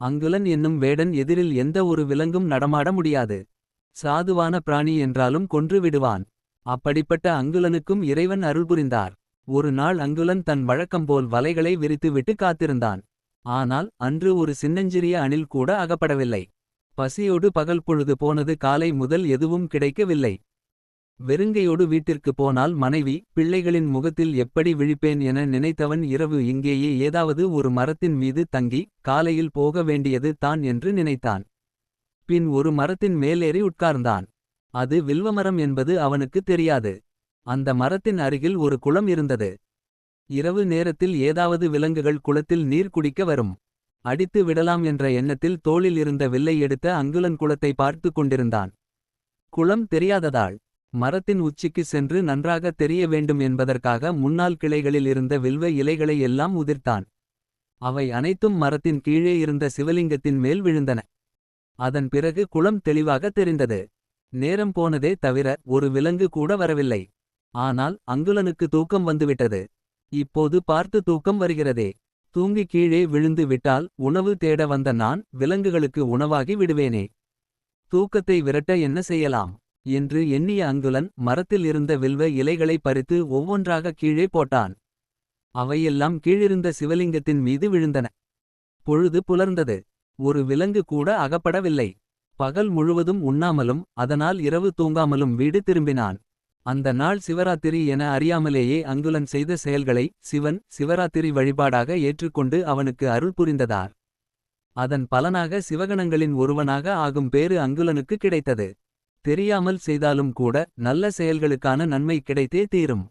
அங்குலன் என்னும் வேடன் எதிரில் எந்த ஒரு விலங்கும் நடமாட முடியாது. சாதுவான பிராணி என்றாலும் கொன்று விடுவான். அப்படிப்பட்ட அங்குலனுக்கும் இறைவன் அருள்புரிந்தார். ஒரு நாள் அங்குலன் தன் வழக்கம்போல் வலைகளை விரித்து விட்டு காத்திருந்தான். ஆனால் அன்று ஒரு சின்னஞ்சிறிய அணில் கூட அகப்படவில்லை. பசியோடு பகல் பொழுது போனது, காலை முதல் எதுவும் கிடைக்கவில்லை. வெறுங்கையோடு வீட்டிற்கு போனால் மனைவி பிள்ளைகளின் முகத்தில் எப்படி விழிப்பேன் என நினைத்தவன் இரவு இங்கேயே ஏதாவது ஒரு மரத்தின் மீது தங்கி காலையில் போக வேண்டியது தான் என்று நினைத்தான். பின் ஒரு மரத்தின் மேலேறி உட்கார்ந்தான். அது வில்வமரம் என்பது அவனுக்கு தெரியாது. அந்த மரத்தின் அருகில் ஒரு குளம் இருந்தது. இரவு நேரத்தில் ஏதாவது விலங்குகள் குளத்தில் நீர் குடிக்க வரும். அடித்து விடலாம் என்ற எண்ணத்தில் தோளில் இருந்த வில்லை எடுத்த அங்குலன் குளத்தை பார்த்து கொண்டிருந்தான். குளம் தெரியாததால் மரத்தின் உச்சிக்கு சென்று நன்றாக தெரிய வேண்டும் என்பதற்காக முன்னாள் கிளைகளில் இருந்த வில்வ இலைகளை எல்லாம் உதிர்த்தான். அவை அனைத்தும் மரத்தின் கீழே இருந்த சிவலிங்கத்தின் மேல் விழுந்தன. அதன் பிறகு குளம் தெளிவாக தெரிந்தது. நேரம் போனதே தவிர ஒரு விலங்கு கூட வரவில்லை. ஆனால் அங்குலனுக்கு தூக்கம் வந்துவிட்டது. இப்போது பார்த்து தூக்கம் வருகிறதே. தூங்கி கீழே விழுந்து விட்டால் உணவு தேட வந்த நான் விலங்குகளுக்கு உணவாகி விடுவேனே. தூக்கத்தை விரட்ட என்ன செய்யலாம் என்று எண்ணிய அங்குலன் மரத்தில் இருந்த வில்வ இலைகளை பறித்து ஒவ்வொன்றாக கீழே போட்டான். அவையெல்லாம் கீழிருந்த சிவலிங்கத்தின் மீது விழுந்தன. பொழுது புலர்ந்தது. ஒரு விலங்கு கூட அகப்படவில்லை. பகல் முழுவதும் உண்ணாமலும் அதனால் இரவு தூங்காமலும் வீடு திரும்பினான். அந்த நாள் சிவராத்திரி என அறியாமலேயே அங்குலன் செய்த செயல்களை சிவன் சிவராத்திரி வழிபாடாக ஏற்றுக்கொண்டு அவனுக்கு அருள் புரிந்ததார். அதன் பலனாக சிவகணங்களின் ஒருவனாக ஆகும் பேறு அங்குலனுக்கு கிடைத்தது. தெரியாமல் செய்தாலும் கூட நல்ல செயல்களுக்கான நன்மை கிடைத்தே தீரும்.